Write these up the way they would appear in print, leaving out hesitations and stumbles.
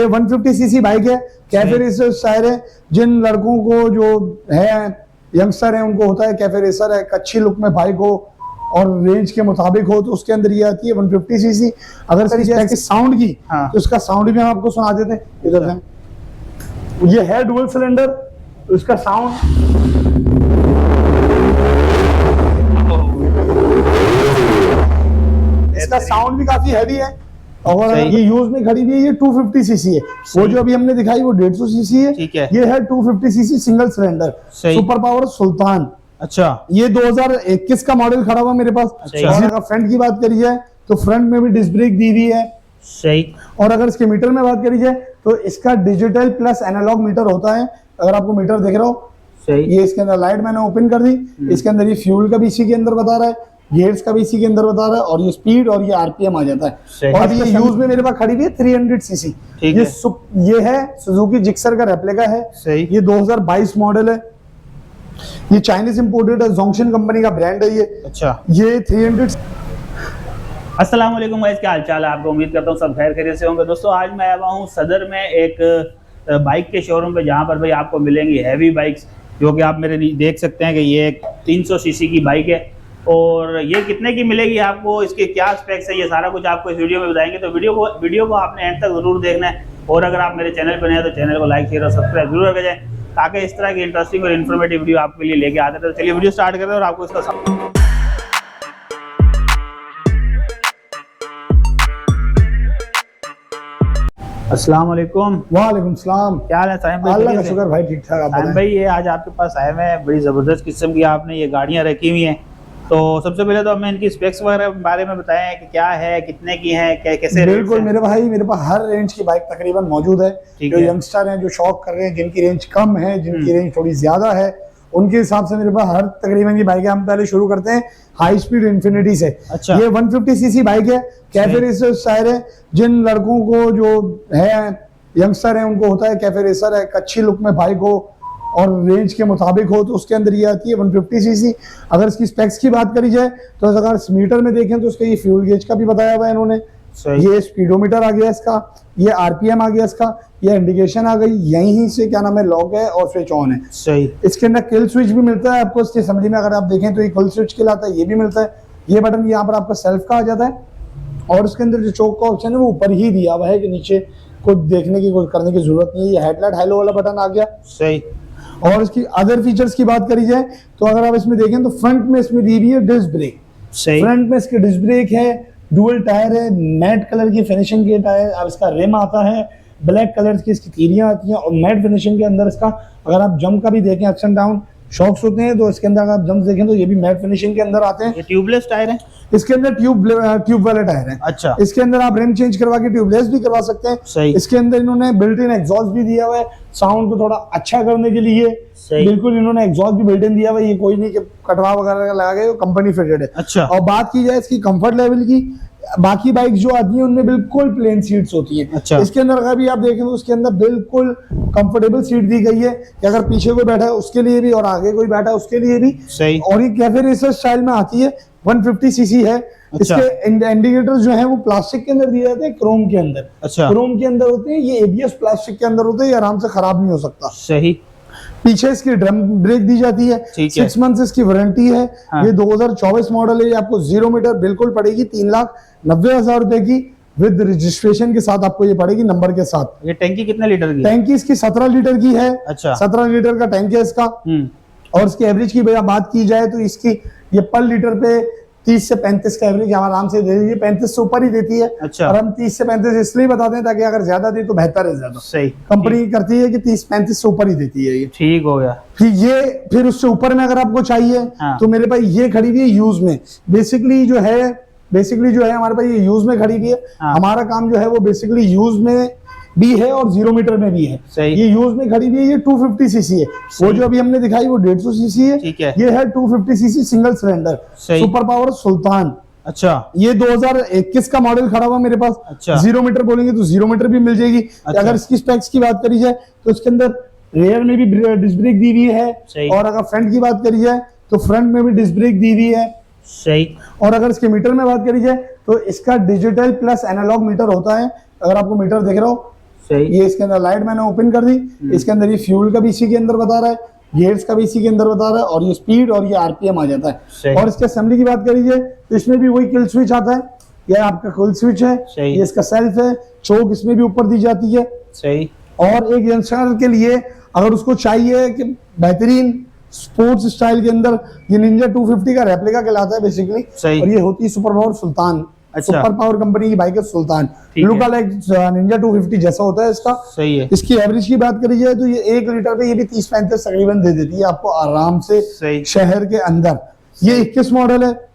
ये 150 CC bike है, cafe racer tyre है। जिन लड़कों को जो है यंगस्टर है उनको होता है कैफे रेसर है, अच्छी लुक में बाइक हो और रेंज के मुताबिक हो, तो उसके अंदर ये आती है 150 सीसी। अगर सर इसके साउंड की तो इसका साउंड भी हम आपको सुना देते हैं, इधर से। ये है डुअल सिलेंडर, तो इसका साउंड भी काफी हैवी है और ये यूज में खड़ी हुई है। ये 250 सीसी है, वो जो अभी हमने दिखाई वो 150 सीसी है। ये है 250 CC single cylinder super power Sultan. अच्छा, ये 2021 का मॉडल खड़ा हुआ मेरे पास। और अगर फ्रंट की बात करी जाए तो फ्रंट में भी डिस्क ब्रेक दी हुई है। सही। और अगर इसके मीटर में बात करी जाए तो इसका डिजिटल प्लस एनालॉग मीटर होता है। अगर आपको मीटर देख रहे हो, सही। ये इसके अंदर लाइट मैंने ओपन कर दी, इसके अंदर ये फ्यूल का भी इसी के अंदर बता रहा है, गियर्स का भी इसी के अंदर बता रहा है, और ये स्पीड और ये आरपीएम आ जाता है। और ये यूज में मेरे पास खड़ी हुई है 300 सीसी। ये है सुजुकी जिक्सर का रेप्लिका है। ये 2022 मॉडल है। ये चाइनीज इंपोर्टेड है, जोंगशन कंपनी का ब्रांड है ये। अच्छा, ये 300। अस्सलाम वालेकुम गाइस, क्या हाल चाल है आपको? उम्मीद करता हूँ सब खैर खैरियत से होंगे। दोस्तों, आज मैं आया हूँ सदर में एक बाइक के शोरूम पे, जहाँ पर भाई आपको मिलेंगी हैवी बाइक्स, जो कि आप मेरे देख सकते हैं कि ये एक 300 सीसी की बाइक है। और ये कितने की मिलेगी आपको, इसके क्या स्पेक्स है, ये सारा कुछ आपको इस वीडियो में बताएंगे। तो वीडियो को आपने एंड तक जरूर देखना है। और अगर आप मेरे चैनल पर नए हैं तो चैनल को लाइक शेयर और सब्सक्राइब जरूर कर जाएं, ताकि इस तरह की इंटरेस्टिंग और इन्फॉर्मेटिव वीडियो आपके लिए लेके आते हैं। तो चलिए वीडियो स्टार्ट करते हैं और आपको इसका अस्सलाम वालेकुम। वालेकुम सलाम। क्या हाल है साहिब भाई? अल्लाह का शुक्र भाई, ठीक ठाक। साहिब भाई, ये आज आपके पास आए हुए हैं, बड़ी ज़बरदस्त किस्म की आपने ये गाड़ियाँ रखी हुई हैं। तो सबसे पहले तो हमें इनकी स्पेक्स वगैरह के बारे में बताएं कि क्या है, कितने की है, कैसे। बिल्कुल मेरे भाई, मेरे पास हर रेंज की बाइक तकरीबन मौजूद है। जो यंगस्टर हैं, जो शौक कर रहे हैं, जिनकी रेंज कम है, जिनकी रेंज थोड़ी ज्यादा है, उनके हिसाब से मेरे पास हर तकरीबन की बाइक है। हम पहले शुरू करते हैं हाई स्पीड इन्फिनिटी से। अच्छा। ये 150 सीसी बाइक है, कैफे रेसर टायर है। जिन लड़कों को जो है यंगस्टर है उनको होता है कैफे रेसर है, अच्छी लुक में बाइक हो और रेंज के मुताबिक हो, तो उसके अंदर ये आती है 150 सीसी। अगर इसकी स्पेक्स की बात करी जाए तो अगर मीटर में देखें तो इसका ये फ्यूल गेज का भी बताया हुआ है इन्होंने। ये स्पीडोमीटर आ गया इसका, ये आरपीएम आ गया इसका, ये इंडिकेशन आ गई, यहीं से क्या नाम है लॉक है और स्विच ऑन है। सही। इसके अंदर किल स्विच भी मिलता है आपको इसकी असेंबली में। अगर आप देखें तो ये किल स्विच कहलाता है, ये भी मिलता है। ये बटन यहाँ पर आपका सेल्फ का आ जाता है, और उसके अंदर जो चौक का ऑप्शन है वो ऊपर ही दिया हुआ है कि नीचे कुछ देखने की, कुछ करने की जरूरत नहीं है। ये हेडलाइट हेलो वाला बटन आ गया। सही। और इसकी अदर फीचर्स की बात करी जाए तो अगर आप इसमें देखें तो फ्रंट में इसमें दी हुई है डिस्क ब्रेक। फ्रंट में इसके डिस्क ब्रेक है, डुअल टायर है, मैट कलर की फिनिशिंग के टायर। अब इसका रिम आता है, ब्लैक कलर की इसकी तीरियां आती हैं, और मैट फिनिशिंग के अंदर इसका अगर आप जंप का भी देखें, अप्स एंड डाउन शॉक्स होते हैं, तो इसके अंदर अगर आप जंप देखें तो ये भी मैट फिनिशिंग के अंदर आते हैं। ये ट्यूबलेस टायर है, इसके अंदर ट्यूब वाले टायर है। अच्छा। इसके अंदर आप रिम चेंज करवा के ट्यूबलेस भी करवा सकते हैं। सही। इसके अंदर इन्होंने बिल्ट इन एग्जॉस्ट भी दिया हुआ है, साउंड को थोड़ा अच्छा करने के लिए। बिल्कुल इन्होंने एग्जॉस्ट भी बिल्ट इन दिया हुआ है, ये कोई नहीं कि कटवा वगैरह का लगा गया, कंपनी फिटेड है। अच्छा। और बात की जाए इसकी कंफर्ट लेवल की, बाकी बाइक जो आती है उनमें बिल्कुल प्लेन सीट्स होती है। अच्छा। इसके अंदर अगर भी आप देखें तो उसके अंदर बिल्कुल कंफर्टेबल सीट दी गई है कि अगर पीछे कोई बैठा है उसके लिए भी और आगे कोई बैठा है उसके लिए भी। सही। और ये कैफे रेसर स्टाइल में आती है, 150 सीसी है। अच्छा। इसके इंडिकेटर जो है वो प्लास्टिक के अंदर दिए जाते हैं, क्रोम के अंदर। अच्छा। क्रोम के अंदर होते हैं, ये एबीएस प्लास्टिक के अंदर होते हैं, ये आराम से खराब नहीं हो सकता। सही। पीछे इसकी ड्रम ब्रेक दी जाती है, 6 मंथ्स इसकी वारंटी है। हाँ। ये 2024 मॉडल है, ये आपको 0 मीटर बिल्कुल पड़ेगी 3,90,000 रुपए की, विद रजिस्ट्रेशन के साथ आपको ये पड़ेगी, नंबर के साथ। ये टैंकी कितने लीटर की? टैंकी इसकी 17 लीटर की है। अच्छा। 17 लीटर का टैंक है इसका। और इसकी एवरेज की बात की जाए तो इसकी ये पर लीटर पे 30 से 35 का एवरेज हम आराम से दे दीजिए, 35 से ऊपर ही देती है। अच्छा। और हम 30 से 35 इसलिए बताते हैं ताकि अगर ज्यादा दे तो बेहतर है ज्यादा। सही। कंपनी करती है कि 30-35 से ऊपर ही देती है ये। ठीक हो गया। फिर उससे ऊपर में अगर आपको चाहिए हाँ। तो मेरे पास ये खड़ी हुई है यूज में। बेसिकली जो है हमारे पास ये यूज में खड़ी हुई है। हाँ। हमारा काम जो है वो बेसिकली यूज में भी है और 0 मीटर में भी है। सही। ये यूज में खड़ी हुई है, ये 250 सीसी है। वो जो अभी हमने दिखाई वो 150 सीसी है। ठीक है। ये है 250 CC single cylinder super power Sultan. अच्छा। ये 2021 का मॉडल खड़ा हुआ मेरे पास। अच्छा। 0 मीटर बोलेंगे तो 0 मीटर भी मिल जाएगी। अच्छा। अगर इसकी स्पेक्स की बात करी जाए तो इसके अंदर रेयर में भी डिस्क ब्रेक दी हुई है। और अगर फ्रंट की बात करी जाए तो फ्रंट में भी डिस्क ब्रेक दी हुई है। सही। और अगर इसके मीटर में बात करी जाए तो इसका डिजिटल प्लस एनालॉग मीटर होता है। अगर आपको मीटर देख रहे हो, सही। ये इसके अंदर लाइट मैंने ओपन कर दी, इसके अंदर ये फ्यूल का भी इसी के अंदर बता रहा है, गियर्स का भी इसी के अंदर बता रहा है, और ये स्पीड और ये आरपीएम आ जाता सही। है। और इसके असेंबली की बात करिए तो इसमें भी वही किल स्विच आता है, ये आपका किल स्विच है, सही। ये इसका सेल्फ है, चोक इसमें भी ऊपर दी जाती है। सही। और एक यंगस्टर के लिए अगर उसको चाहिए कि बेहतरीन स्पोर्ट्स स्टाइल के अंदर, ये निंजा 250 का रेप्लिका कहलाता है बेसिकली, सही। और ये होती है सुपर पावर सुल्तान। अच्छा। सुपर पावर कंपनी की बाइक है सुल्तान, ठीक है। लुक लाइक निंजा 250 जैसा होता है इसका। सही है। इसकी एवरेज की बात करी जाए तो ये 1 लीटर पे ये भी 30-35 तकरीबन दे देती है आपको आराम से सही। शहर के अंदर। ये 21 मॉडल है।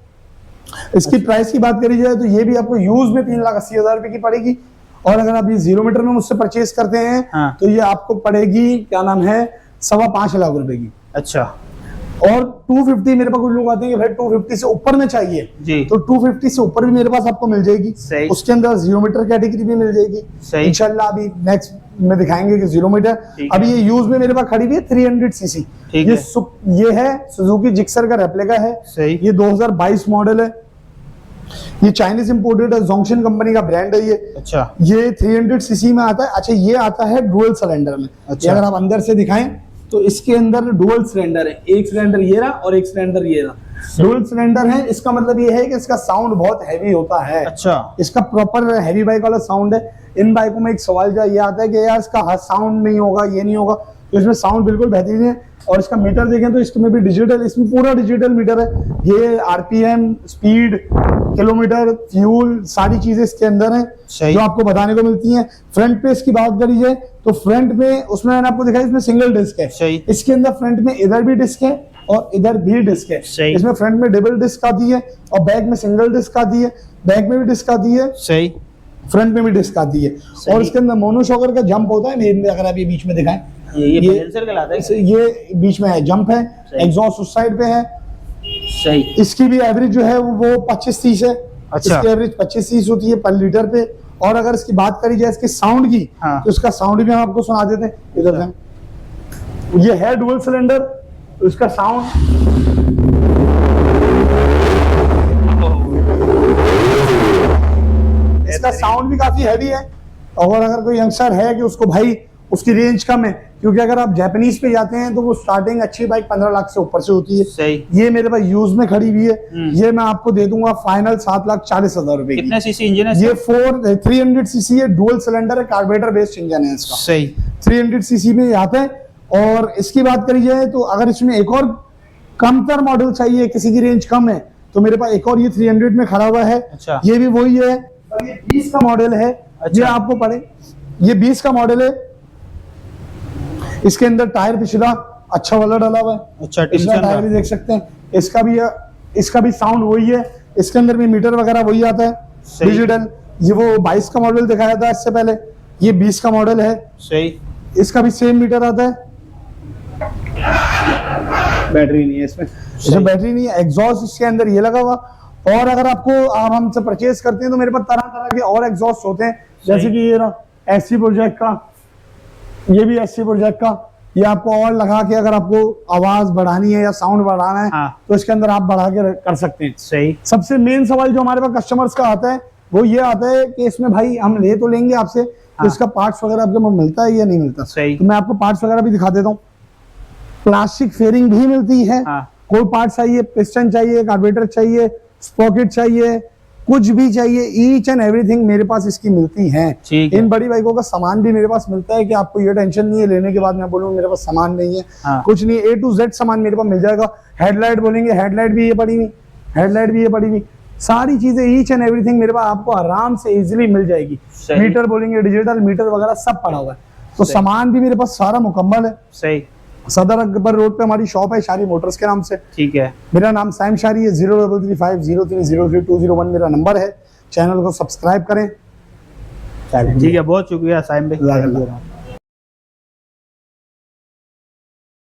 इसकी प्राइस की बात करी जाए तो ये भी आपको यूज में 3,80,000 रुपए की पड़ेगी, और अगर आप ये 0 मीटर में मुझसे परचेज करते हैं हाँ। तो ये आपको पड़ेगी, क्या नाम है, 5.25 लाख रुपए की। अच्छा। और 250 मेरे पास कुछ लोग आते हैं कि भाई 250 से ऊपर में चाहिए जी। तो 250 से ऊपर भी मेरे पास आपको मिल जाएगी। सही। उसके अंदर 0 मीटर कैटेगरी भी मिल जाएगी। सही। इंशाल्लाह अभी नेक्स्ट में दिखाएंगे कि 0 मीटर। ठीक है। अभी ये यूज में मेरे पास खड़ी हुई है 300 सीसी। ठीक ये है। ये है सुजुकी जिक्सर का रेप्लिका है। सही। ये 2022 मॉडल है। ये चाइनीज इंपोर्टेड है, जोंगशन कंपनी का ब्रांड है ये। अच्छा। ये 300 सीसी में आता है। अच्छा, ये आता है डुअल सिलेंडर में। अच्छा। अगर आप अंदर से दिखाएं तो इसके अंदर डुअल सिलेंडर है, एक सिलेंडर ये रहा और एक सिलेंडर ये रहा। डुअल सिलेंडर है, इसका मतलब ये है कि इसका साउंड बहुत हैवी होता है। अच्छा। इसका प्रॉपर हैवी बाइक वाला साउंड है। इन बाइकों में एक सवाल जो ये आता है कि यार इसका साउंड नहीं होगा, ये नहीं होगा, तो इसमें साउंड बिल्कुल बेहतरीन है। और इसका मीटर देखें तो इसमें भी डिजिटल, इसमें पूरा डिजिटल मीटर है। ये आरपीएम, स्पीड, किलोमीटर, फ्यूल, सारी चीजें इसके अंदर हैं सही। जो आपको बताने को मिलती हैं। फ्रंट पे इसकी बात करी जाए तो फ्रंट में, उसमें मैंने आपको दिखाया इसमें सिंगल डिस्क है। सही। इसके अंदर फ्रंट में इधर भी डिस्क है और इधर भी डिस्क है। सही। इसमें फ्रंट में डबल डिस्क आती है और बैक में सिंगल डिस्क आती है, बैक में भी डिस्क आती है, सही। फ्रंट में भी डिस्क आती है। सही। और इसके अंदर मोनोशॉकर का जंप होता है, मेन में अगर आप ये बीच में दिखाएं, ये बैलेंसर कहलाता है। ये बीच में है, जंप है, सही। एग्जॉस्ट उस साइड पे है। सही। इसकी भी एवरेज जो है वो 25-30 है। अच्छा। इसकी एवरेज 25-30 होती है पर लीटर पे। और अगर इसकी बात करी जाए इसके साउंड की, हाँ। तो इसका साउंड भी हम आपको सुना देते हैं, इधर से। ये है डुअल सिलेंडर, इसका साउंड इसका साउंड भी काफी हैवी है। और अगर कोई यंगस्टर है कि उसको भाई उसकी रेंज कम है, क्योंकि अगर आप जापानीज पे जाते हैं तो वो स्टार्टिंग अच्छी बाइक 15 लाख से ऊपर से होती है। सही। ये मेरे पास यूज में खड़ी हुई है, ये मैं आपको दे दूंगा फाइनल 7,40,000 रुपए की। कितने सीसी इंजन है? ये 300 सीसी है, डुअल सिलेंडर है, कार्बोरेटर बेस्ड इंजन है इसका। सही। 300 सीसी में ये आता है। और इसकी बात करी जाए तो अगर इसमें एक और कमतर मॉडल चाहिए, किसी की रेंज कम है, तो मेरे पास एक और ये 300 में खड़ा हुआ है। अच्छा। ये भी वही है, और ये 20 का मॉडल है। अच्छा। ये आपको पड़े, ये 20 का मॉडल है। इसके अंदर टायर पिछला अच्छा वाला डाला हुआ है। अच्छा। पिछला टायर भी देख सकते हैं। इसका भी साउंड वही है। इसके अंदर भी मीटर वगैरह वही आता है, सही। डिजिटल। ये वो 22 का मॉडल दिखाया था इससे पहले, ये 20 का मॉडल है। सही। इसका भी सेम मीटर आता है। बैटरी नहीं है इसमें बैटरी नहीं है। एग्जॉस्ट इसके अंदर ये लगा हुआ। और अगर आप हमसे परचेज करते हैं तो मेरे पास तरह तरह के और एग्जॉस्ट होते हैं, जैसे कि ये एससी प्रोजेक्ट का, ये भी एससी प्रोजेक्ट का। ये आपको और लगा के अगर आपको आवाज बढ़ानी है या साउंड बढ़ाना है, हाँ। तो इसके अंदर आप बढ़ा के कर सकते हैं। सही। सबसे मेन सवाल जो हमारे पास कस्टमर्स का आता है वो ये आता है कि इसमें भाई हम ले तो लेंगे आपसे, तो हाँ। इसका पार्ट्स वगैरह आपको मिलता है या नहीं मिलता। सही। तो मैं आपको पार्ट्स वगैरह भी दिखा देता हूँ। प्लास्टिक फेयरिंग भी मिलती है। हाँ। कोई पार्ट चाहिए, पिस्टन चाहिए, कार्बोरेटर चाहिए, स्पॉकेट चाहिए, कुछ भी चाहिए, ईच एंड एवरीथिंग मेरे पास इसकी मिलती है। ठीक है। इन बड़ी बाइकों का सामान भी मेरे पास मिलता है कि आपको ये टेंशन नहीं है लेने के बाद मैं बोलूँ मेरे पास सामान नहीं है। हाँ। कुछ नहीं, A to Z सामान मेरे पास मिल जाएगा। हेडलाइट बोलेंगे, हेडलाइट भी ये पड़ी हुई, हेडलाइट भी ये पड़ी हुई, सारी चीजें ईच एंड एवरीथिंग मेरे पास आपको आराम से इजीली मिल जाएगी। सही। मीटर बोलेंगे, डिजिटल मीटर वगैरह सब पड़ा हुआ है। तो सही। सामान भी मेरे पास सारा मुकम्मल है। सही। सदर अकबर रोड पे हमारी शॉप है शारी मोटर्स के नाम से। ठीक है। मेरा नाम साइम शारी है। 033503030201 मेरा नंबर है। चैनल को सब्सक्राइब करें। ठीक है, बहुत शुक्रिया साइम भाई। जज़ाकल्लाह।